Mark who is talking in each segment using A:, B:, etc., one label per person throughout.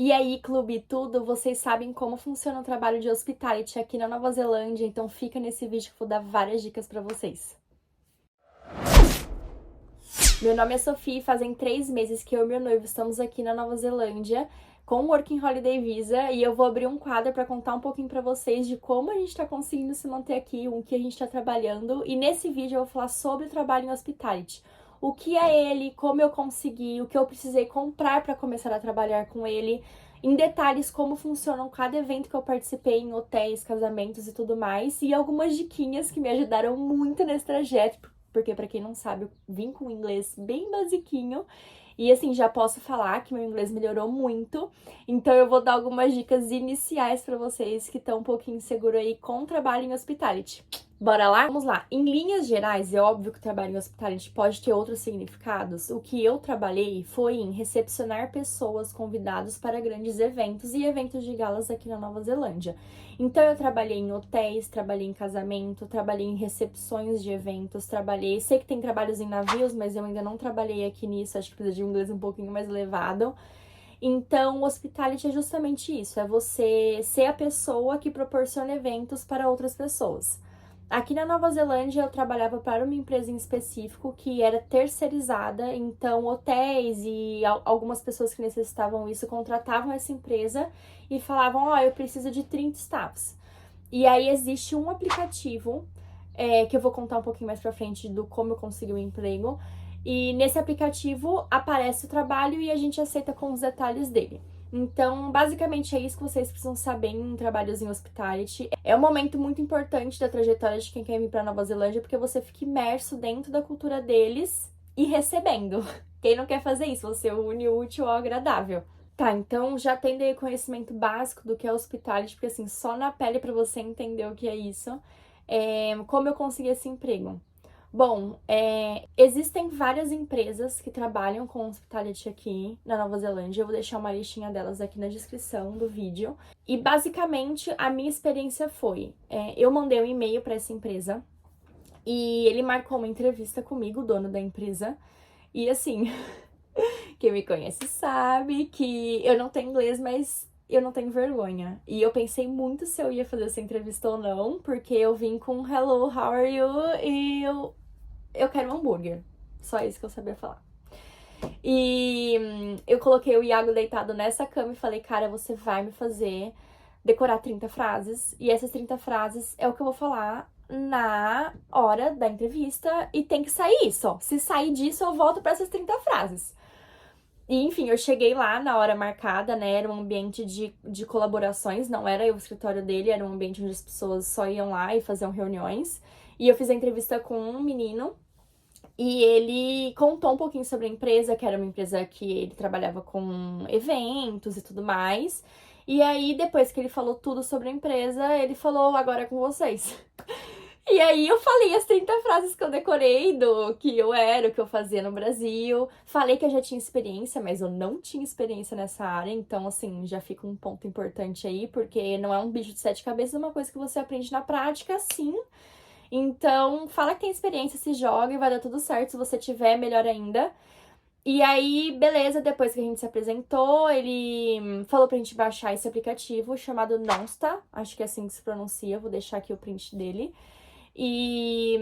A: E aí, Clube Tudo, vocês sabem como funciona o trabalho de hospitality aqui na Nova Zelândia, então fica nesse vídeo que eu vou dar várias dicas pra vocês. Meu nome é Sofia e fazem 3 meses que eu e meu noivo estamos aqui na Nova Zelândia com o Working Holiday Visa e eu vou abrir um quadro para contar um pouquinho para vocês de como a gente está conseguindo se manter aqui, o que a gente está trabalhando, e nesse vídeo eu vou falar sobre o trabalho em hospitality. O que é ele, como eu consegui, o que eu precisei comprar para começar a trabalhar com ele, em detalhes como funcionam cada evento que eu participei em hotéis, casamentos e tudo mais, e algumas diquinhas que me ajudaram muito nesse trajeto, porque pra quem não sabe, eu vim com um inglês bem basiquinho, e assim, já posso falar que meu inglês melhorou muito, então eu vou dar algumas dicas iniciais pra vocês que estão um pouquinho inseguro aí com o trabalho em hospitality. Bora lá? Vamos lá. Em linhas gerais, é óbvio que o trabalho em hospitality pode ter outros significados. O que eu trabalhei foi em recepcionar pessoas convidadas para grandes eventos e eventos de galas aqui na Nova Zelândia. Então eu trabalhei em hotéis, trabalhei em casamento, trabalhei em recepções de eventos, trabalhei... Sei que tem trabalhos em navios, mas eu ainda não trabalhei aqui nisso, acho que precisa de um inglês um pouquinho mais elevado. Então, o hospitality é justamente isso, é você ser a pessoa que proporciona eventos para outras pessoas. Aqui na Nova Zelândia eu trabalhava para uma empresa em específico que era terceirizada, então hotéis e algumas pessoas que necessitavam isso contratavam essa empresa e falavam, ó, eu preciso de 30 staffs. E aí existe um aplicativo, que eu vou contar um pouquinho mais pra frente do como eu consegui o emprego, e nesse aplicativo aparece o trabalho e a gente aceita com os detalhes dele. Então, basicamente é isso que vocês precisam saber em trabalhos em hospitality. É um momento muito importante da trajetória de quem quer vir para Nova Zelândia, porque você fica imerso dentro da cultura deles e recebendo. Quem não quer fazer isso? Você une o útil ao agradável. Tá, então já tendo aí conhecimento básico do que é hospitality, porque assim, só na pele para você entender o que é isso. Como eu consegui esse emprego? Bom, existem várias empresas que trabalham com hospitality aqui na Nova Zelândia. Eu vou deixar uma listinha delas aqui na descrição do vídeo. E basicamente a minha experiência foi: eu mandei um e-mail para essa empresa e ele marcou uma entrevista comigo, o dono da empresa. E assim, quem me conhece sabe que eu não tenho inglês, mas eu não tenho vergonha. E eu pensei muito se eu ia fazer essa entrevista ou não, porque eu vim com Hello, how are you? E eu quero um hambúrguer. Só isso que eu sabia falar. E eu coloquei o Iago deitado nessa cama e falei, cara, você vai me fazer decorar 30 frases. E essas 30 frases é o que eu vou falar na hora da entrevista e tem que sair só. Se sair disso, eu volto para essas 30 frases. E, enfim, eu cheguei lá na hora marcada, né? Era um ambiente de colaborações, não era o escritório dele, era um ambiente onde as pessoas só iam lá e faziam reuniões. E eu fiz a entrevista com um menino e ele contou um pouquinho sobre a empresa, que era uma empresa que ele trabalhava com eventos e tudo mais. E aí, depois que ele falou tudo sobre a empresa, ele falou: agora é com vocês. E aí eu falei as 30 frases que eu decorei do que eu era, o que eu fazia no Brasil. Falei que eu já tinha experiência, mas eu não tinha experiência nessa área. Então, assim, já fica um ponto importante aí, porque não é um bicho de 7 cabeças, é uma coisa que você aprende na prática, sim. Então, fala que tem experiência, se joga e vai dar tudo certo. Se você tiver, melhor ainda. E aí, beleza, depois que a gente se apresentou, ele falou pra gente baixar esse aplicativo chamado Nonsta, acho que é assim que se pronuncia, vou deixar aqui o print dele. E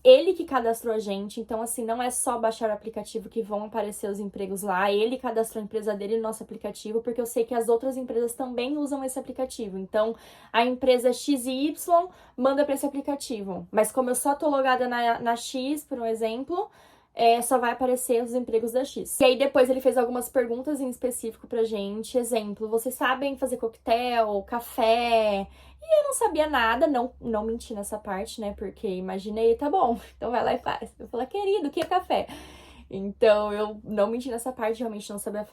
A: ele que cadastrou a gente, então assim, não é só baixar o aplicativo que vão aparecer os empregos lá, ele cadastrou a empresa dele no nosso aplicativo, porque eu sei que as outras empresas também usam esse aplicativo. Então, a empresa X e Y manda para esse aplicativo. Mas como eu só tô logada na X, por um exemplo, só vai aparecer os empregos da X. E aí depois ele fez algumas perguntas em específico pra gente. Exemplo, vocês sabem fazer coquetel, café? E eu não sabia nada, não menti nessa parte, né? Porque imaginei, tá bom, então vai lá e faz. Eu falei, querido, o que é café? Então eu não menti nessa parte, realmente não sabia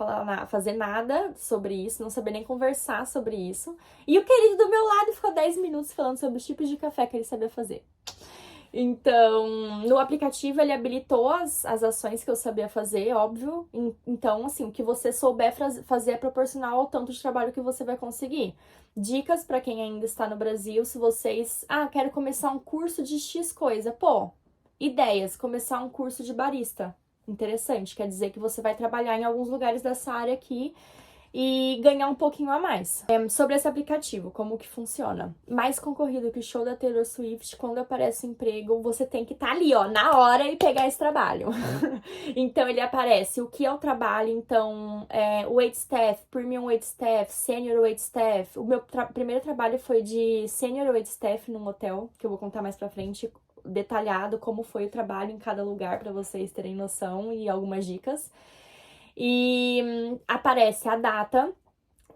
A: fazer nada sobre isso, não sabia nem conversar sobre isso. E o querido do meu lado ficou 10 minutos falando sobre os tipos de café que ele sabia fazer. Então, no aplicativo ele habilitou as ações que eu sabia fazer, óbvio. Então, assim, o que você souber fazer é proporcional ao tanto de trabalho que você vai conseguir. Dicas para quem ainda está no Brasil, se vocês, quero começar um curso de X coisa. Pô, ideias, começar um curso de barista. Interessante, quer dizer que você vai trabalhar em alguns lugares dessa área aqui e ganhar um pouquinho a mais. Sobre esse aplicativo, como que funciona? Mais concorrido que o show da Taylor Swift, quando aparece emprego, você tem que estar ali, ó, na hora e pegar esse trabalho. Então, ele aparece o que é o trabalho, então, waitstaff, premium waitstaff, senior waitstaff. O meu primeiro trabalho foi de senior waitstaff num hotel, que eu vou contar mais pra frente, detalhado como foi o trabalho em cada lugar, pra vocês terem noção e algumas dicas. E aparece a data,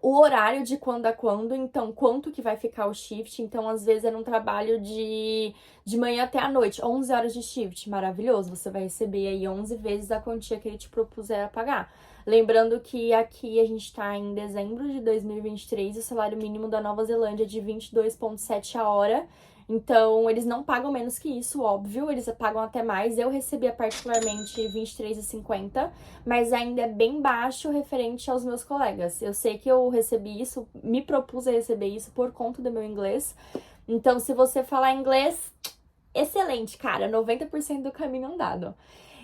A: o horário de quando a quando, então quanto que vai ficar o shift. Então, às vezes era um trabalho de manhã até a noite, 11 horas de shift, maravilhoso. Você vai receber aí 11 vezes a quantia que ele te propuser a pagar. Lembrando que aqui a gente tá em dezembro de 2023 e o salário mínimo da Nova Zelândia é de 22,7 a hora. Então, eles não pagam menos que isso, óbvio, eles pagam até mais. Eu recebia particularmente 23,50, mas ainda é bem baixo referente aos meus colegas. Eu sei que eu recebi isso, me propus a receber isso por conta do meu inglês. Então, se você falar inglês, excelente, cara, 90% do caminho andado.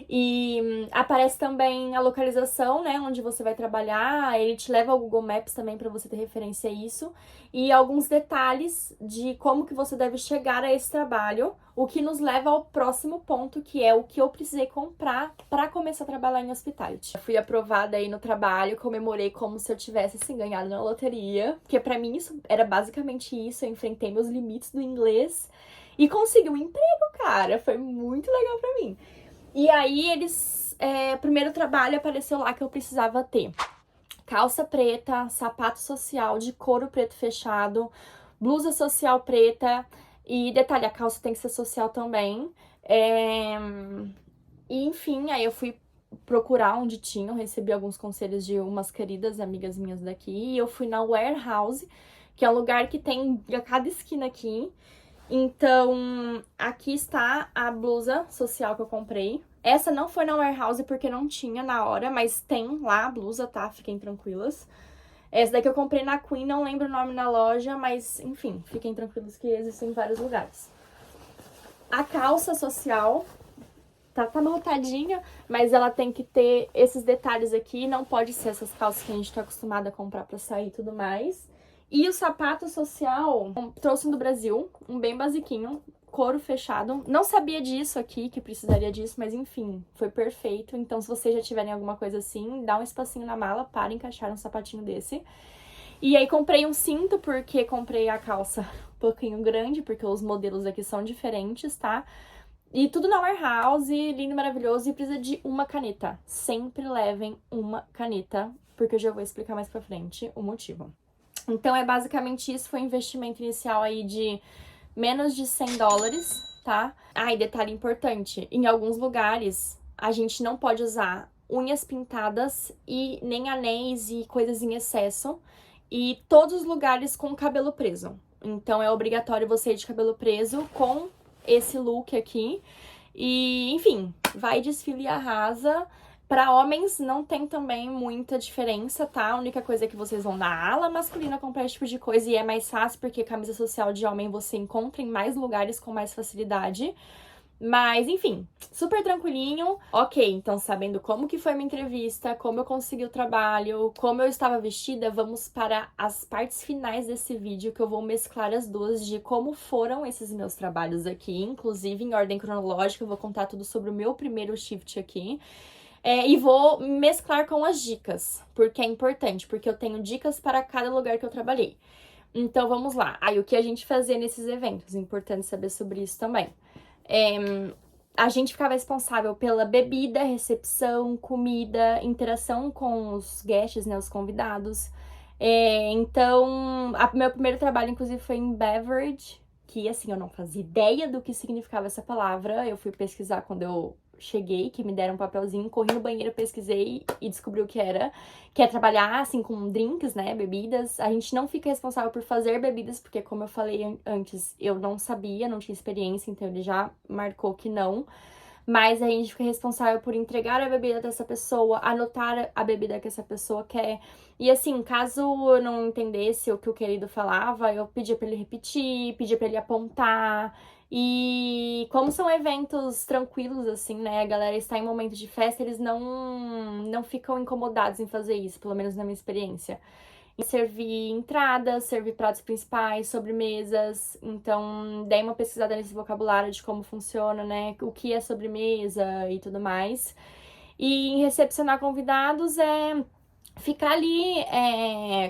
A: E aparece também a localização, né, onde você vai trabalhar, ele te leva ao Google Maps também para você ter referência a isso, e alguns detalhes de como que você deve chegar a esse trabalho, o que nos leva ao próximo ponto, que é o que eu precisei comprar para começar a trabalhar em hospitality. Eu fui aprovada aí no trabalho, comemorei como se eu tivesse, assim, ganhado na loteria, porque para mim isso era basicamente isso, eu enfrentei meus limites do inglês e consegui um emprego, cara, foi muito legal para mim. E aí o primeiro trabalho apareceu lá que eu precisava ter calça preta, sapato social de couro preto fechado, blusa social preta e detalhe, a calça tem que ser social também. E enfim, aí eu fui procurar onde tinham, recebi alguns conselhos de umas queridas amigas minhas daqui e eu fui na Warehouse, que é um lugar que tem a cada esquina aqui. Então, aqui está a blusa social que eu comprei. Essa não foi na Warehouse porque não tinha na hora, mas tem lá a blusa, tá? Fiquem tranquilas. Essa daqui eu comprei na Queen, não lembro o nome na loja, mas enfim, fiquem tranquilos que existem em vários lugares. A calça social tá amarrotadinha, mas ela tem que ter esses detalhes aqui, não pode ser essas calças que a gente tá acostumado a comprar pra sair e tudo mais. E o sapato social, trouxe do Brasil, um bem basiquinho, couro fechado. Não sabia disso aqui, que precisaria disso, mas enfim, foi perfeito. Então, se vocês já tiverem alguma coisa assim, dá um espacinho na mala para encaixar um sapatinho desse. E aí comprei um cinto, porque comprei a calça um pouquinho grande, porque os modelos aqui são diferentes, tá? E tudo na Warehouse, lindo, maravilhoso, e precisa de uma caneta. Sempre levem uma caneta, porque eu já vou explicar mais pra frente o motivo. Então, é basicamente isso, foi um investimento inicial aí de menos de 100 dólares, tá? Ah, e detalhe importante, em alguns lugares a gente não pode usar unhas pintadas e nem anéis e coisas em excesso, e todos os lugares com cabelo preso. Então, é obrigatório você ir de cabelo preso com esse look aqui. E, enfim, vai, desfile e arrasa. Para homens não tem também muita diferença, tá? A única coisa é que vocês vão na ala masculina comprar esse tipo de coisa e é mais fácil porque camisa social de homem você encontra em mais lugares com mais facilidade. Mas, enfim, super tranquilinho. Ok, então sabendo como que foi minha entrevista, como eu consegui o trabalho, como eu estava vestida, vamos para as partes finais desse vídeo que eu vou mesclar as duas de como foram esses meus trabalhos aqui, inclusive em ordem cronológica, eu vou contar tudo sobre o meu primeiro shift aqui. E vou mesclar com as dicas, porque é importante, porque eu tenho dicas para cada lugar que eu trabalhei. Então, vamos lá. Aí, o que a gente fazia nesses eventos? É importante saber sobre isso também. A gente ficava responsável pela bebida, recepção, comida, interação com os guests, né, os convidados. Então, meu primeiro trabalho, inclusive, foi em beverage, que, assim, eu não fazia ideia do que significava essa palavra. Eu fui pesquisar quando eu cheguei, que me deram um papelzinho, corri no banheiro, pesquisei e descobri o que era. Que é trabalhar, assim, com drinks, né, bebidas. A gente não fica responsável por fazer bebidas, porque, como eu falei antes, eu não sabia, não tinha experiência, então ele já marcou que não. Mas a gente fica responsável por entregar a bebida dessa pessoa, anotar a bebida que essa pessoa quer. E assim, caso eu não entendesse o que o querido falava, eu pedia pra ele repetir, pedia pra ele apontar. E como são eventos tranquilos, assim, né? A galera está em momento de festa, eles não ficam incomodados em fazer isso, pelo menos na minha experiência. Servir entradas, servir pratos principais, sobremesas. Então, dei uma pesquisada nesse vocabulário de como funciona, né? O que é sobremesa e tudo mais. E em recepcionar convidados é ficar ali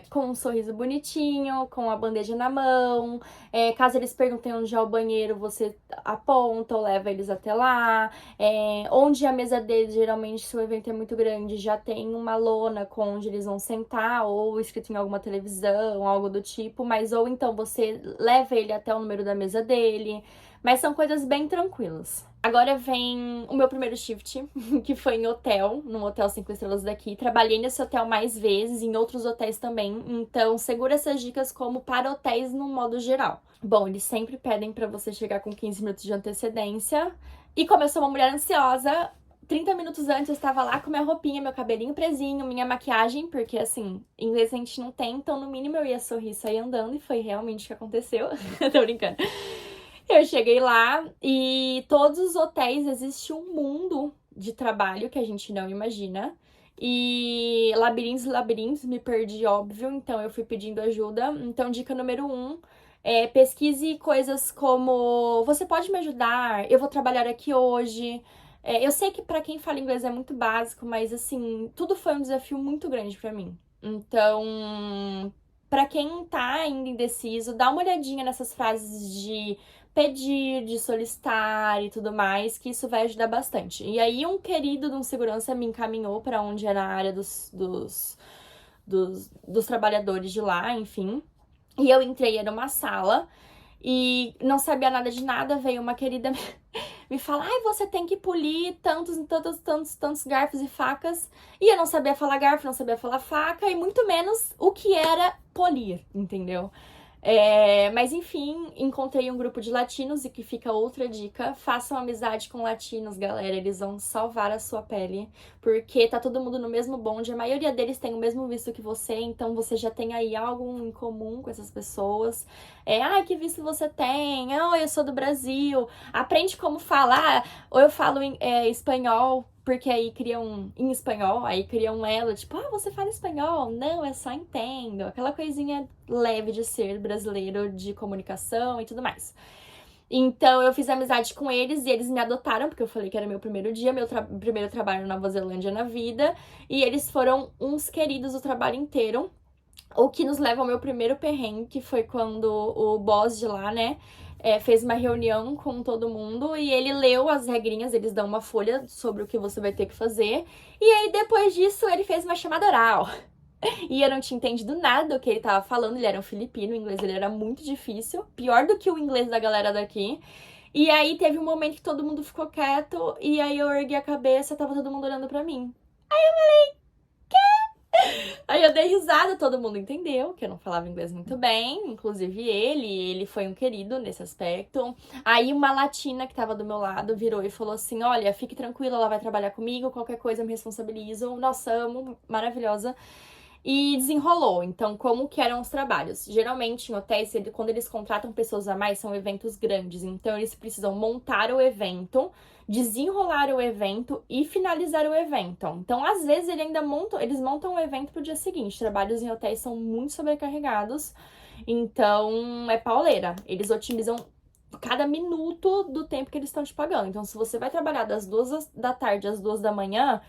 A: com um sorriso bonitinho, com a bandeja na mão. Caso eles perguntem onde é o banheiro, você aponta ou leva eles até lá. Onde a mesa deles, geralmente, se o evento é muito grande, já tem uma lona com onde eles vão sentar, ou escrito em alguma televisão, algo do tipo. Mas ou então você leva ele até o número da mesa dele. Mas são coisas bem tranquilas. Agora vem o meu primeiro shift, que foi em hotel, num hotel 5 estrelas daqui. Trabalhei nesse hotel mais vezes, em outros hotéis também. Então, segura essas dicas como para hotéis no modo geral. Bom, eles sempre pedem para você chegar com 15 minutos de antecedência. E como eu sou uma mulher ansiosa, 30 minutos antes eu estava lá com minha roupinha, meu cabelinho presinho, minha maquiagem, porque assim, inglês a gente não tem, então no mínimo eu ia sorrir e sair andando, e foi realmente o que aconteceu. Tô brincando. Eu cheguei lá e todos os hotéis existe um mundo de trabalho que a gente não imagina. E labirintos, me perdi, óbvio, então eu fui pedindo ajuda. Então, dica número 1, pesquise coisas como: você pode me ajudar? Eu vou trabalhar aqui hoje. Eu sei que pra quem fala inglês é muito básico, mas assim, tudo foi um desafio muito grande pra mim. Então, pra quem tá ainda indeciso, dá uma olhadinha nessas frases de pedir, de solicitar e tudo mais, que isso vai ajudar bastante. E aí um querido de um segurança me encaminhou para onde era a área dos trabalhadores de lá, enfim. E eu entrei, era uma sala, e não sabia nada de nada, veio uma querida me falar: ai, você tem que polir tantos garfos e facas. E eu não sabia falar garfo, não sabia falar faca, e muito menos o que era polir, entendeu? Mas enfim, encontrei um grupo de latinos, e que fica outra dica: façam amizade com latinos, galera, eles vão salvar a sua pele, porque tá todo mundo no mesmo bonde, a maioria deles tem o mesmo visto que você, então você já tem aí algo em comum com essas pessoas. Ai, que visto você tem? Ah, eu sou do Brasil. Aprende como falar, ou eu falo espanhol, porque aí criam em espanhol, aí criam ela, tipo: ah, você fala espanhol? Não, eu só entendo. Aquela coisinha leve de ser brasileiro, de comunicação e tudo mais. Então, eu fiz amizade com eles e eles me adotaram, porque eu falei que era meu primeiro dia, meu primeiro trabalho na Nova Zelândia na vida. E eles foram uns queridos o trabalho inteiro. O que nos leva ao meu primeiro perrengue, que foi quando o boss de lá, né, fez uma reunião com todo mundo e ele leu as regrinhas, eles dão uma folha sobre o que você vai ter que fazer. E aí, depois disso, ele fez uma chamada oral. E eu não tinha entendido nada do que ele tava falando, ele era um filipino, o inglês dele era muito difícil, pior do que o inglês da galera daqui. E aí, teve um momento que todo mundo ficou quieto, e aí eu ergui a cabeça, tava todo mundo olhando pra mim. Aí eu dei risada, todo mundo entendeu que eu não falava inglês muito bem, inclusive ele foi um querido nesse aspecto. Aí uma latina que tava do meu lado virou e falou assim: olha, fique tranquila, ela vai trabalhar comigo, qualquer coisa eu me responsabilizo. Nossa, amo, maravilhosa. E desenrolou. Então, como que eram os trabalhos? Geralmente, em hotéis, quando eles contratam pessoas a mais, são eventos grandes. Então, eles precisam montar o evento, desenrolar o evento e finalizar o evento. Então, às vezes, eles montam o evento pro dia seguinte. Trabalhos em hotéis são muito sobrecarregados. Então, é pauleira. Eles otimizam cada minuto do tempo que eles estão te pagando. Então, se você vai trabalhar das 2 da tarde às 2 da manhã,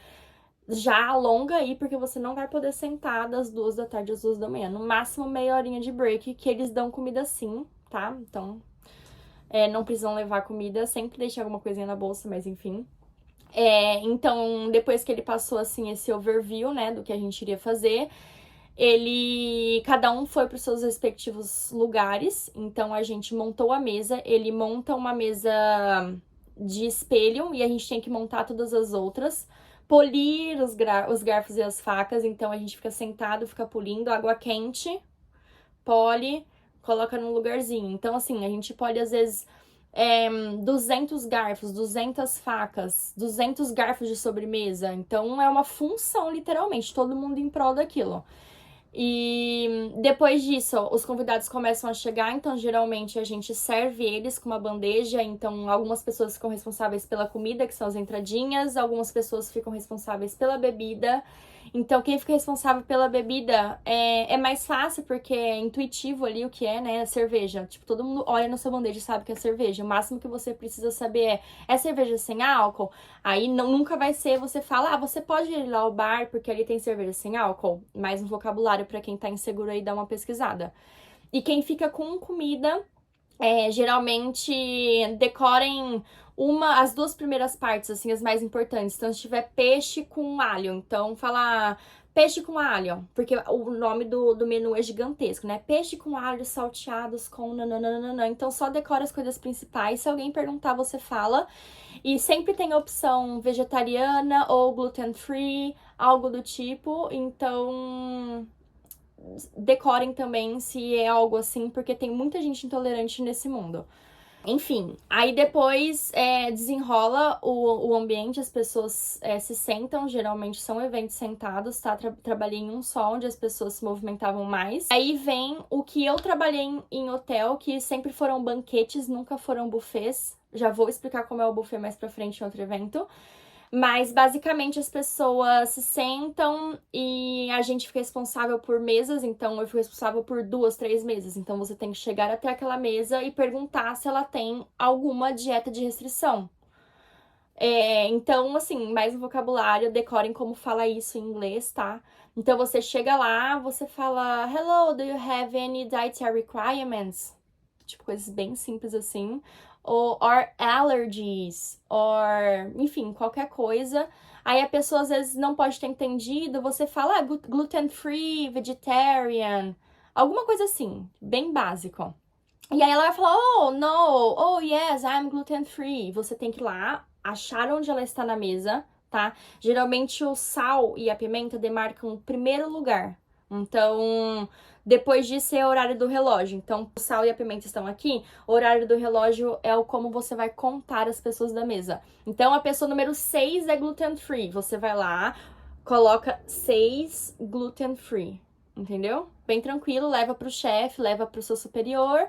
A: já alonga aí, porque você não vai poder sentar das 2 da tarde às 2 da manhã. No máximo, meia horinha de break, que eles dão comida sim, tá? Então, não precisam levar comida, sempre deixem alguma coisinha na bolsa, mas enfim. Então, depois que ele passou, assim, esse overview, né, do que a gente iria fazer, cada um foi para os seus respectivos lugares. Então, a gente montou a mesa, ele monta uma mesa de espelho, e a gente tem que montar todas as outras. Polir os garfos e as facas, então a gente fica sentado, fica polindo, água quente, pole, coloca num lugarzinho. Então, assim, a gente pode, às vezes, 200 garfos, 200 facas, 200 garfos de sobremesa. Então, é uma função, literalmente, todo mundo em prol daquilo. E depois disso, os convidados começam a chegar, então geralmente a gente serve eles com uma bandeja. Então, algumas pessoas ficam responsáveis pela comida, que são as entradinhas, algumas pessoas ficam responsáveis pela bebida. Então, quem fica responsável pela bebida é mais fácil, porque é intuitivo ali o que é, né? A cerveja. Tipo, todo mundo olha na sua bandeja e sabe que é cerveja. O máximo que você precisa saber é cerveja sem álcool? Aí nunca vai ser, você fala, você pode ir lá ao bar porque ali tem cerveja sem álcool. Mais um vocabulário pra quem tá inseguro aí dar uma pesquisada. E quem fica com comida, geralmente decorem as duas primeiras partes, assim, as mais importantes. Então, se tiver peixe com alho, então fala peixe com alho, porque o nome do menu é gigantesco, né? Peixe com alho salteados com nananana. Então, só decora as coisas principais. Se alguém perguntar, você fala. E sempre tem a opção vegetariana ou gluten free, algo do tipo. Então, decorem também se é algo assim, porque tem muita gente intolerante nesse mundo. Enfim, aí depois desenrola o ambiente, as pessoas se sentam, geralmente são eventos sentados, tá? Trabalhei em um só, onde as pessoas se movimentavam mais. Aí vem o que eu trabalhei em hotel, que sempre foram banquetes, nunca foram buffets. Já vou explicar como é o buffet mais pra frente em outro evento. Mas basicamente as pessoas se sentam e a gente fica responsável por mesas, então eu fico responsável por 2, 3 mesas. Então você tem que chegar até aquela mesa e perguntar se ela tem alguma dieta de restrição. Então, assim, mais um vocabulário, decorem como fala isso em inglês, tá? Então você chega lá, você fala, Hello, do you have any dietary requirements? Tipo, coisas bem simples assim. Ou or allergies, or enfim, qualquer coisa. Aí a pessoa às vezes não pode ter entendido, você fala gluten free, vegetarian, alguma coisa assim, bem básico. E aí ela vai falar, oh, no, oh, yes, I'm gluten free. Você tem que ir lá, achar onde ela está na mesa, tá? Geralmente o sal e a pimenta demarcam o primeiro lugar. Então, depois disso é o horário do relógio. Então, o sal e a pimenta estão aqui, o horário do relógio é o como você vai contar as pessoas da mesa. Então, a pessoa número 6 é gluten free. Você vai lá, coloca 6 gluten free, entendeu? Bem tranquilo, leva pro chefe, leva pro seu superior.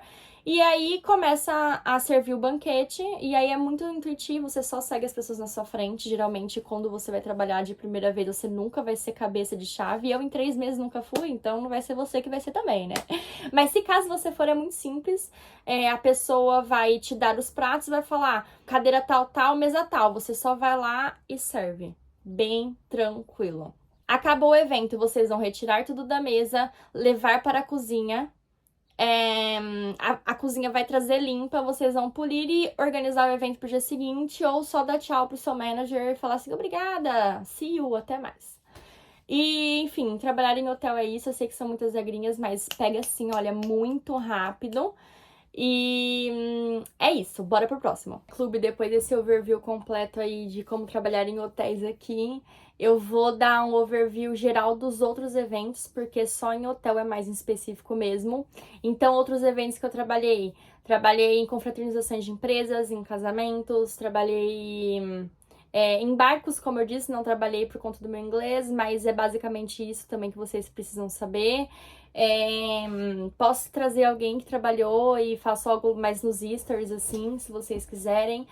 A: E aí começa a servir o banquete, e aí é muito intuitivo, você só segue as pessoas na sua frente. Geralmente, quando você vai trabalhar de primeira vez, você nunca vai ser cabeça de chave. Eu, em 3 meses, nunca fui, então não vai ser você que vai ser também, né? Mas se caso você for, é muito simples. A pessoa vai te dar os pratos, vai falar cadeira tal, tal, mesa tal. Você só vai lá e serve. Bem tranquilo. Acabou o evento, vocês vão retirar tudo da mesa, levar para a cozinha. A cozinha vai trazer limpa, vocês vão polir e organizar o evento pro dia seguinte, ou só dar tchau pro seu manager e falar assim, obrigada, see you, até mais. E, enfim, trabalhar em hotel é isso, eu sei que são muitas regrinhas, mas pega assim, olha, muito rápido. E é isso, bora pro próximo. Clube, depois desse overview completo aí de como trabalhar em hotéis aqui, eu vou dar um overview geral dos outros eventos, porque só em hotel é mais em específico mesmo. Então, outros eventos que eu trabalhei em confraternizações de empresas, em casamentos, trabalhei em barcos, como eu disse, não trabalhei por conta do meu inglês, mas é basicamente isso também que vocês precisam saber. Posso trazer alguém que trabalhou e faço algo mais nos stories, assim, se vocês quiserem.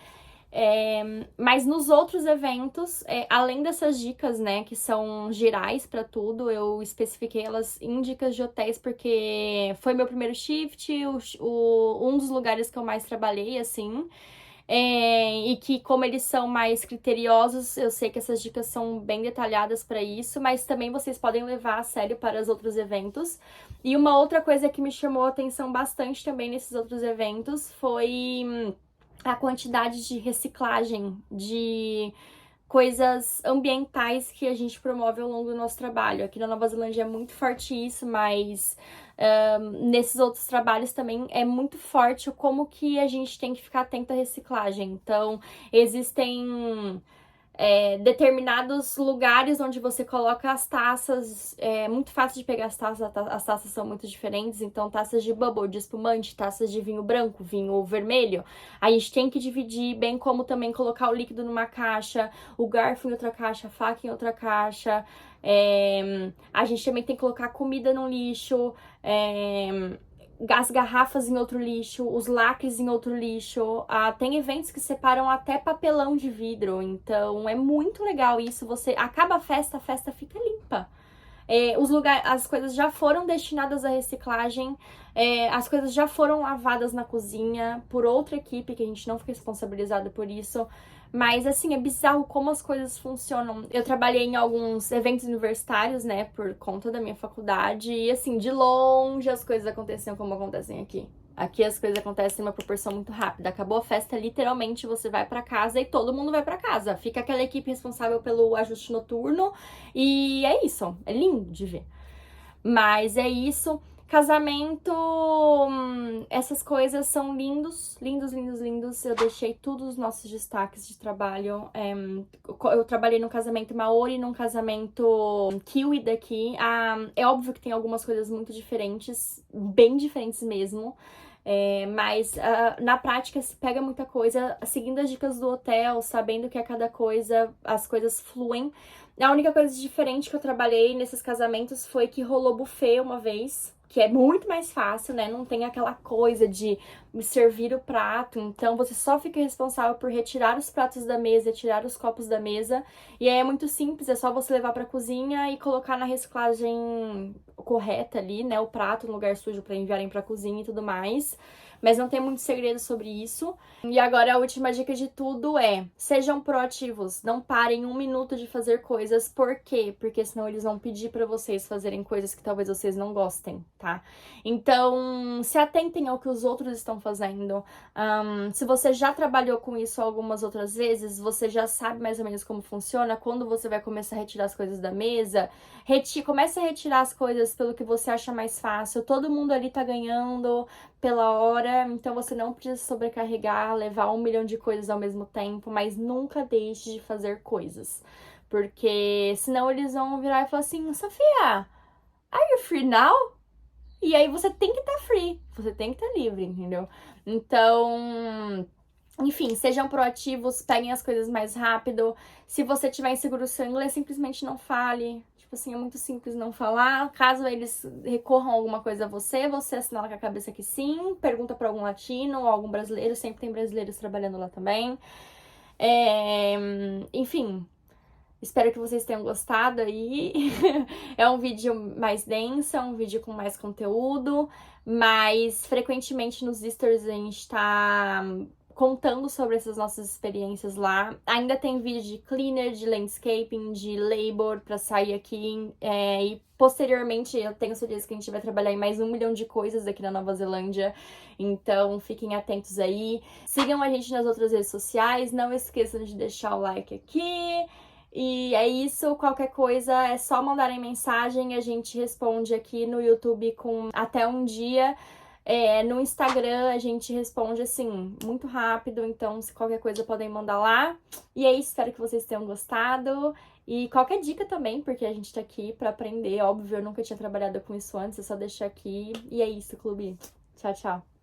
A: Mas nos outros eventos, além dessas dicas, né, que são gerais para tudo, eu especifiquei elas em dicas de hotéis porque foi meu primeiro shift, um dos lugares que eu mais trabalhei, assim. E que, como eles são mais criteriosos, eu sei que essas dicas são bem detalhadas para isso, mas também vocês podem levar a sério para os outros eventos. E uma outra coisa que me chamou a atenção bastante também nesses outros eventos foi a quantidade de reciclagem de coisas ambientais que a gente promove ao longo do nosso trabalho. Aqui na Nova Zelândia é muito forte isso, mas nesses outros trabalhos também é muito forte o como que a gente tem que ficar atento à reciclagem. Então, existem determinados lugares onde você coloca as taças, é muito fácil de pegar as taças são muito diferentes, então taças de bubble, de espumante, taças de vinho branco, vinho vermelho, a gente tem que dividir, bem como também colocar o líquido numa caixa, o garfo em outra caixa, a faca em outra caixa, a gente também tem que colocar comida no lixo, as garrafas em outro lixo, os lacres em outro lixo. Tem eventos que separam até papelão de vidro, então é muito legal isso. Você acaba a festa fica limpa. As coisas já foram destinadas à reciclagem, as coisas já foram lavadas na cozinha por outra equipe, que a gente não fica responsabilizado por isso. Mas, assim, é bizarro como as coisas funcionam. Eu trabalhei em alguns eventos universitários, né, por conta da minha faculdade, e, assim, de longe as coisas aconteciam como acontecem aqui. Aqui as coisas acontecem em uma proporção muito rápida. Acabou a festa, literalmente, você vai pra casa e todo mundo vai pra casa. Fica aquela equipe responsável pelo ajuste noturno e é isso. É lindo de ver. Mas é isso. Casamento, essas coisas são lindos, lindos, lindos, lindos. Eu deixei todos os nossos destaques de trabalho. Eu trabalhei num casamento Maori, num casamento Kiwi daqui. É óbvio que tem algumas coisas muito diferentes, bem diferentes mesmo. Mas na prática se pega muita coisa, seguindo as dicas do hotel, sabendo que a cada coisa as coisas fluem. A única coisa diferente que eu trabalhei nesses casamentos foi que rolou buffet uma vez, que é muito mais fácil, né? Não tem aquela coisa de servir o prato, então você só fica responsável por retirar os pratos da mesa, tirar os copos da mesa, e aí é muito simples, é só você levar pra cozinha e colocar na reciclagem correta ali, né? O prato no lugar sujo pra enviarem pra cozinha e tudo mais. Mas não tem muito segredo sobre isso. E agora a última dica de tudo é: sejam proativos, não parem um minuto de fazer coisas. Por quê? Porque senão eles vão pedir pra vocês fazerem coisas que talvez vocês não gostem, tá? Então, se atentem ao que os outros estão fazendo. Se você já trabalhou com isso algumas outras vezes, você já sabe mais ou menos como funciona. Quando você vai começar a retirar as coisas da mesa, comece a retirar as coisas pelo que você acha mais fácil. Todo mundo ali tá ganhando pela hora, então você não precisa sobrecarregar, levar 1 milhão de coisas ao mesmo tempo, mas nunca deixe de fazer coisas. Porque senão eles vão virar e falar assim: Sofia, are you free now? E aí você tem que estar free, você tem que estar livre, entendeu? Então, enfim, sejam proativos, peguem as coisas mais rápido. Se você tiver inseguro no seu inglês, simplesmente não fale. Tipo assim, é muito simples não falar. Caso eles recorram a alguma coisa a você, você assinala com a cabeça que sim, pergunta para algum latino ou algum brasileiro, sempre tem brasileiros trabalhando lá também. Enfim, espero que vocês tenham gostado aí. É um vídeo mais denso, é um vídeo com mais conteúdo, mas frequentemente nos stories a gente tá contando sobre essas nossas experiências lá. Ainda tem vídeo de cleaner, de landscaping, de labor pra sair aqui. E posteriormente eu tenho certeza que a gente vai trabalhar em mais 1 milhão de coisas aqui na Nova Zelândia. Então fiquem atentos aí. Sigam a gente nas outras redes sociais. Não esqueçam de deixar o like aqui. E é isso, qualquer coisa é só mandarem mensagem, a gente responde aqui no YouTube com até um dia. No Instagram a gente responde assim, muito rápido, então se qualquer coisa podem mandar lá. E é isso, espero que vocês tenham gostado. E qualquer dica também, porque a gente tá aqui pra aprender, óbvio, eu nunca tinha trabalhado com isso antes, é só deixar aqui. E é isso, clube. Tchau, tchau.